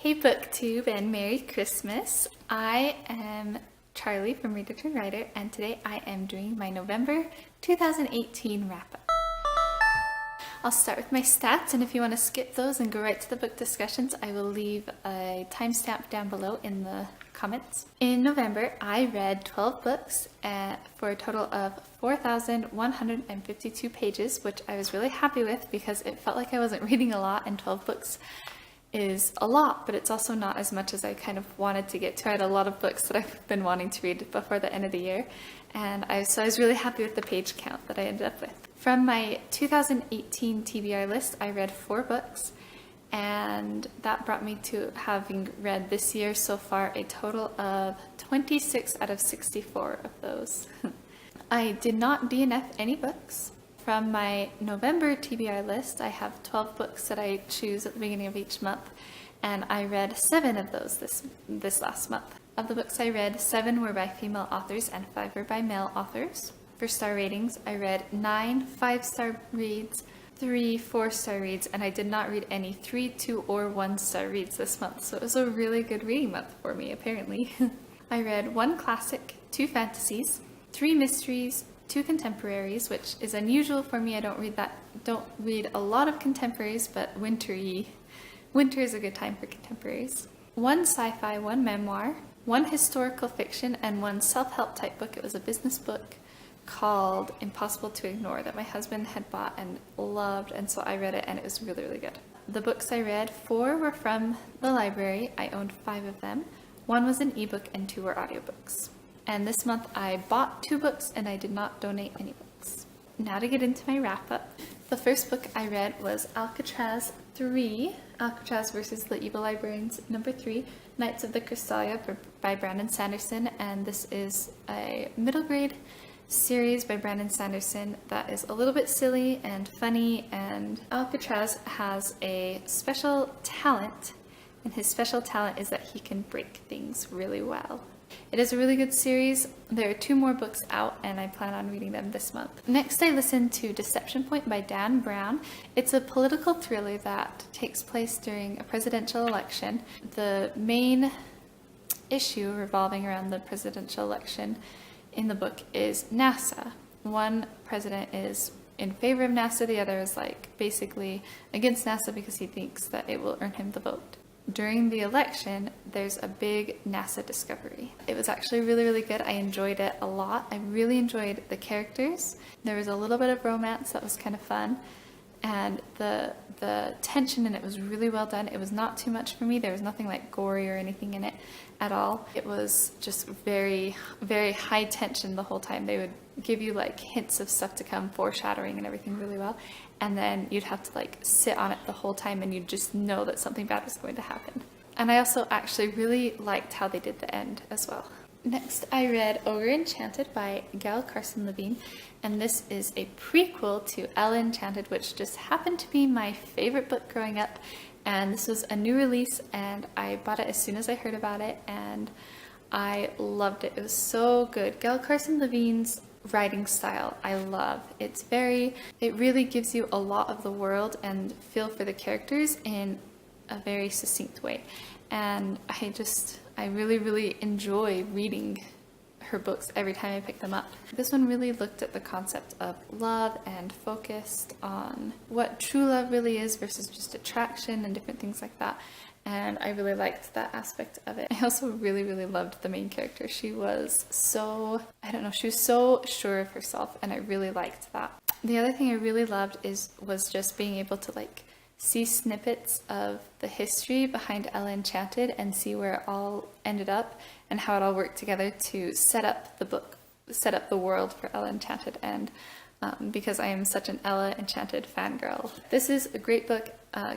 Hey BookTube and Merry Christmas. I am Charlie from Reader to Writer, and today I am doing my November 2018 wrap-up. I'll start with my stats, and if you want to skip those and go right to the book discussions, I will leave a timestamp down below in the comments. In November, I read 12 books for a total of 4,152 pages, which I was really happy with because it felt like I wasn't reading a lot, and 12 books is a lot, but it's also not as much as I kind of wanted to get to. I had a lot of books that I've been wanting to read before the end of the year, and so I was really happy with the page count that I ended up with. From my 2018 TBR list, I read 4 books, and that brought me to having read this year so far a total of 26 out of 64 of those. I did not DNF any books. From my November TBR list, I have 12 books that I choose at the beginning of each month, and I read 7 of those this last month. Of the books I read, 7 were by female authors and 5 were by male authors. For star ratings, I read 9 5-star reads, 3 4-star reads, and I did not read any 3, 2, or 1-star reads this month, so it was a really good reading month for me, apparently. I read 1 classic, 2 fantasies, 3 mysteries, 2 contemporaries, which is unusual for me. I don't read a lot of contemporaries, but winter is a good time for contemporaries. 1 sci-fi, 1 memoir, 1 historical fiction, and 1 self-help type book. It was a business book called Impossible to Ignore that my husband had bought and loved, and so I read it, and it was really, really good. The books I read, 4 were from the library. I owned 5 of them. 1 was an ebook and 2 were audiobooks. And this month I bought 2 books and I did not donate any books. Now to get into my wrap-up. The first book I read was Alcatraz III, Alcatraz versus the Evil Librarians, number 3, Knights of the Crystallia by Brandon Sanderson, and this is a middle grade series by Brandon Sanderson that is a little bit silly and funny, and Alcatraz has a special talent, and his special talent is that he can break things really well. It is a really good series. There are 2 more books out, and I plan on reading them this month. Next, I listened to Deception Point by Dan Brown. It's a political thriller that takes place during a presidential election. The main issue revolving around the presidential election in the book is NASA. One president is in favor of NASA, the other is basically against NASA because he thinks that it will earn him the vote. During the election, there's a big NASA discovery. It was actually really, really good. I enjoyed it a lot. I really enjoyed the characters. There was a little bit of romance that was kind of fun, and the tension in it was really well done. It was not too much for me. There was nothing gory or anything in it at all. It was just very, very high tension the whole time. They would give you hints of stuff to come, foreshadowing and everything really well, and then you'd have to sit on it the whole time, and you'd just know that something bad was going to happen. And I also actually really liked how they did the end as well. Next, I read Ogre Enchanted by Gail, Carson, Levine, and this is a prequel to Enchanted, which just happened to be my favorite book growing up, and this was a new release, and I bought it as soon as I heard about it, and I loved it. It was so good. Gail Carson Levine's writing style I love. It really gives you a lot of the world and feel for the characters in a very succinct way, and I really, really enjoy reading her books every time I pick them up. This one really looked at the concept of love and focused on what true love really is versus just attraction and different things like that, and I really liked that aspect of it. I also really, really loved the main character. She was so sure of herself, and I really liked that. The other thing I really loved was just being able to see snippets of the history behind Enchanted and see where it all ended up and how it all worked together to set up the world for Enchanted, and because I am such an Enchanted fangirl. This is a great book.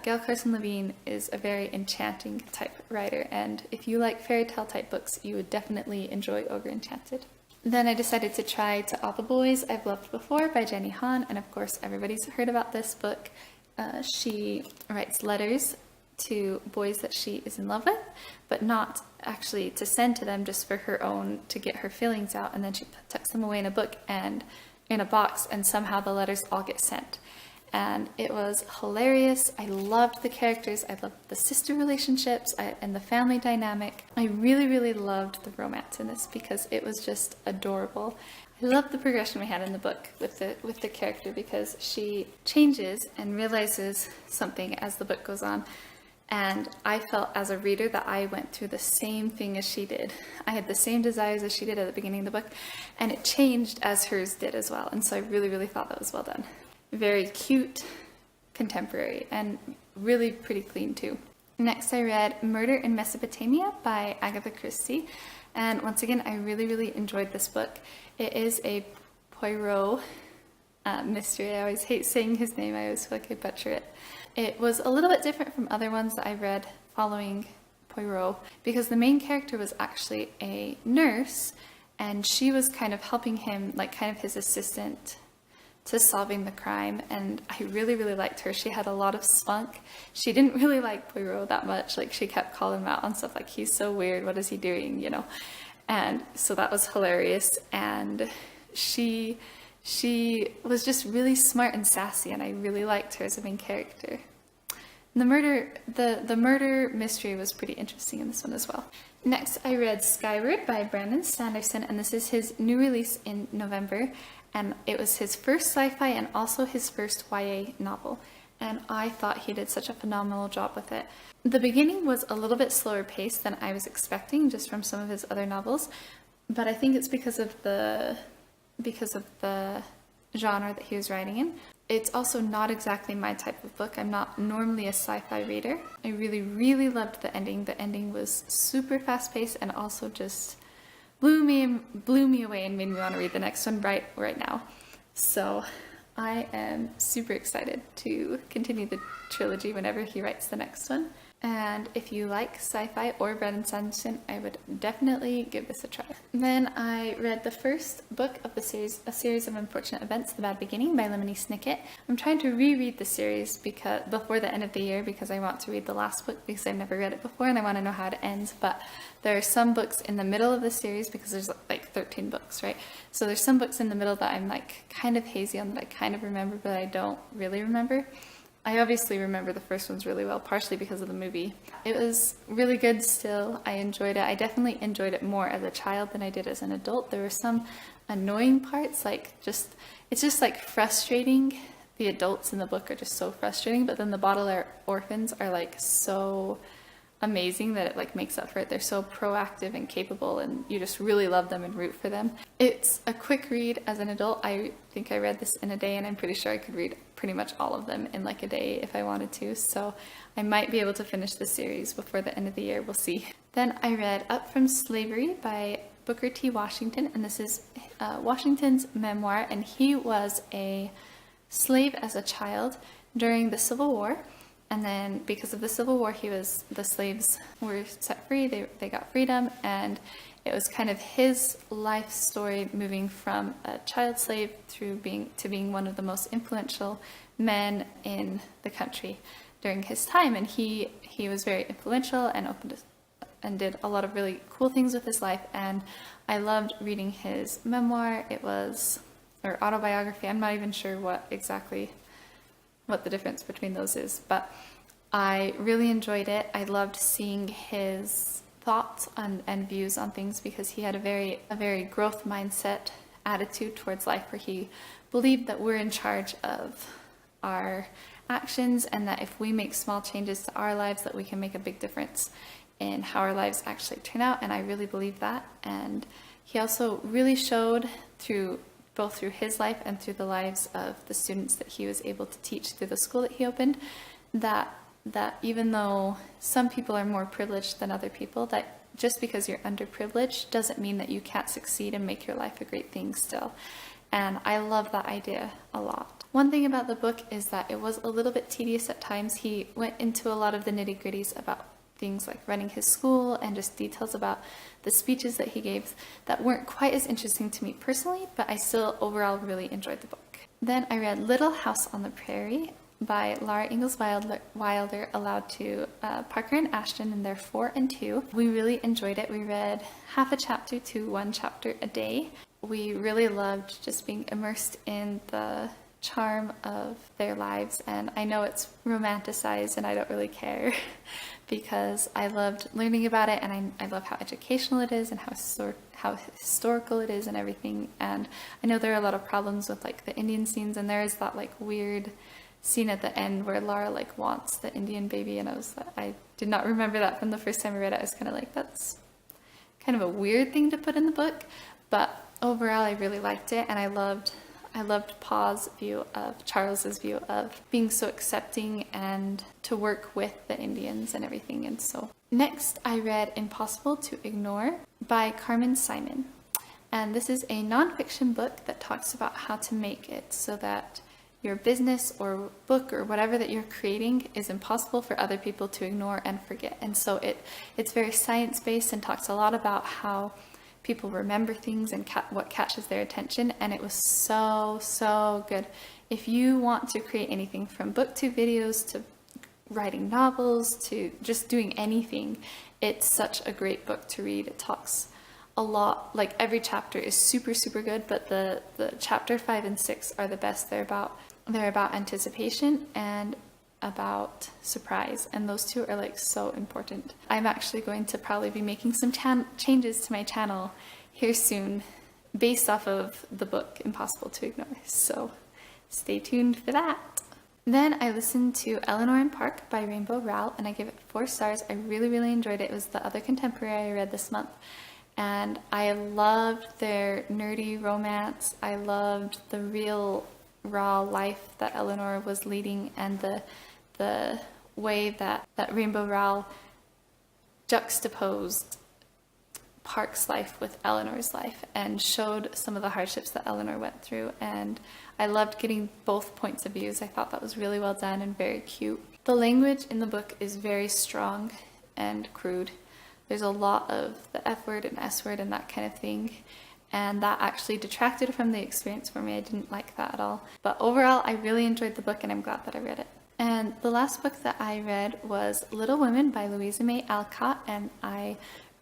Gail Carson Levine is a very enchanting type writer, and if you like fairy tale type books, you would definitely enjoy Ogre Enchanted. Then I decided to try To All the Boys I've Loved Before by Jenny Han, and of course everybody's heard about this book. She writes letters to boys that she is in love with, but not actually to send to them, just for her own, to get her feelings out, and then she tucks them away in a box, and somehow the letters all get sent. and it was hilarious. I loved the characters. I loved the sister relationships and the family dynamic. I really, really loved the romance in this because it was just adorable. I loved the progression we had in the book with the character because she changes and realizes something as the book goes on. And I felt as a reader that I went through the same thing as she did. I had the same desires as she did at the beginning of the book, and it changed as hers did as well. And so I really, really thought that was well done. Very cute, contemporary, and really pretty clean too. Next I read Murder in Mesopotamia by Agatha Christie. And once again, I really, really enjoyed this book. It is a Poirot mystery. I always hate saying his name. I always feel like I butcher it. It was a little bit different from other ones that I read following Poirot because the main character was actually a nurse, and she was kind of helping him, like kind of his assistant to solving the crime, and I really, really liked her. She had a lot of spunk. She didn't really like Poirot that much. Like, she kept calling him out on stuff like, he's so weird, what is he doing, you know? And so that was hilarious, and she was just really smart and sassy, and I really liked her as a main character. And the murder mystery was pretty interesting in this one as well. Next, I read Skyward by Brandon Sanderson, and this is his new release in November, and it was his first sci-fi and also his first YA novel, and I thought he did such a phenomenal job with it. The beginning was a little bit slower paced than I was expecting just from some of his other novels, but I think it's because of the genre that he was writing in. It's also not exactly my type of book. I'm not normally a sci-fi reader. I really, really loved the ending. The ending was super fast-paced and also just blew me away and made me want to read the next one right now. So I am super excited to continue the trilogy whenever he writes the next one. And if you like sci-fi or Brandon Sanderson, I would definitely give this a try. Then I read the first book of the series, A Series of Unfortunate Events, The Bad Beginning by Lemony Snicket. I'm trying to reread the series before the end of the year because I want to read the last book because I've never read it before and I want to know how it ends. But there are some books in the middle of the series because there's like 13 books, right? So there's some books in the middle that I'm like kind of hazy on that I kind of remember, but I don't really remember. I obviously remember the first ones really well, partially because of the movie. It was really good still. I enjoyed it. I definitely enjoyed it more as a child than I did as an adult. There were some annoying parts, it's just like frustrating. The adults in the book are just so frustrating, but then the Baudelaire orphans are like so amazing that it like makes up for it. They're so proactive and capable, and you just really love them and root for them. It's a quick read as an adult. I think I read this in a day, and I'm pretty sure I could read pretty much all of them in like a day if I wanted to, so I might be able to finish the series before the end of the year. We'll see. Then I read Up From Slavery by Booker T. Washington, and this is Washington's memoir, and he was a slave as a child during the Civil War. And then because of the Civil War, the slaves were set free, they got freedom, and it was kind of his life story moving from a child slave to being one of the most influential men in the country during his time. And he was very influential and did a lot of really cool things with his life, and I loved reading his memoir. Or autobiography, I'm not even sure what the difference between those is, but I really enjoyed it. I loved seeing his thoughts and views on things because he had a very growth mindset attitude towards life, where he believed that we're in charge of our actions, and that if we make small changes to our lives, that we can make a big difference in how our lives actually turn out. And I really believe that. And he also really showed both through his life and through the lives of the students that he was able to teach through the school that he opened, that even though some people are more privileged than other people, that just because you're underprivileged doesn't mean that you can't succeed and make your life a great thing still. And I love that idea a lot. One thing about the book is that it was a little bit tedious at times. He went into a lot of the nitty-gritties about things like running his school and just details about the speeches that he gave that weren't quite as interesting to me personally, but I still overall really enjoyed the book. Then I read Little House on the Prairie by Laura Ingalls Wilder, aloud to Parker and Ashton in their 4 and 2. We really enjoyed it. We read half a chapter to one chapter a day. We really loved just being immersed in the charm of their lives, and I know it's romanticized and I don't really care because I loved learning about it, and I love how educational it is and how historical it is and everything. And I know there are a lot of problems with like the Indian scenes, and there is that like weird scene at the end where Laura like wants the Indian baby, and I did not remember that from the first time I read it. I was kind of like, that's kind of a weird thing to put in the book, but overall I really liked it, and I loved Charles's view of being so accepting and to work with the Indians and everything. And so next I read Impossible to Ignore by Carmen Simon. And this is a nonfiction book that talks about how to make it so that your business or book or whatever that you're creating is impossible for other people to ignore and forget. And so it's very science-based and talks a lot about how people remember things and what catches their attention, and it was so good. If you want to create anything from booktube videos to writing novels to just doing anything, it's such a great book to read. It talks a lot, like every chapter is super good, but the chapter 5 and 6 are the best. They're about anticipation and about surprise, and those two are like so important. I'm actually going to probably be making some changes to my channel here soon based off of the book Impossible to Ignore, so stay tuned for that. Then I listened to Eleanor and Park by Rowell, and I gave it 4 stars. I really enjoyed it. It was the other contemporary I read this month, and I loved their nerdy romance. I loved the real raw life that Eleanor was leading, and the way that Rowell juxtaposed Park's life with Eleanor's life and showed some of the hardships that Eleanor went through, and I loved getting both points of views. I thought that was really well done and very cute. The language in the book is very strong and crude. There's a lot of the F word and S word and that kind of thing, and that actually detracted from the experience for me. I didn't like that at all. But overall, I really enjoyed the book, and I'm glad that I read it. And the last book that I read was Little Women by Louisa May Alcott, and I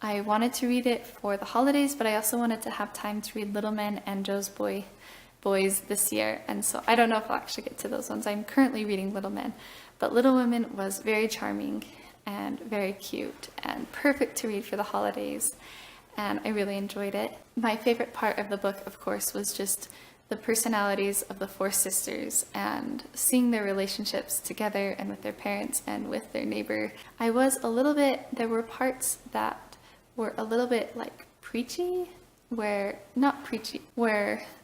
wanted to read it for the holidays, but I also wanted to have time to read Little Men and Joe's Boys this year, and so I don't know if I'll actually get to those ones. I'm currently reading Little Men, but Little Women was very charming and very cute and perfect to read for the holidays, and I really enjoyed it. My favorite part of the book, of course, was just the personalities of the 4 sisters and seeing their relationships together and with their parents and with their neighbor. There were parts that were a little bit like preachy, where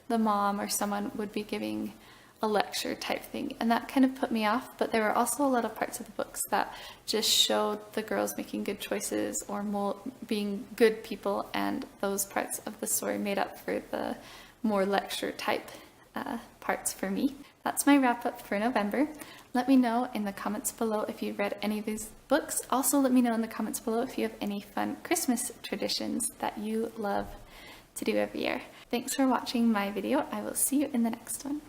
the mom or someone would be giving a lecture type thing, and that kind of put me off. But there were also a lot of parts of the books that just showed the girls making good choices or being good people, and those parts of the story made up for the more lecture type parts for me. That's my wrap up for November. Let me know in the comments below if you've read any of these books. Also, let me know in the comments below if you have any fun Christmas traditions that you love to do every year. Thanks for watching my video. I will see you in the next one.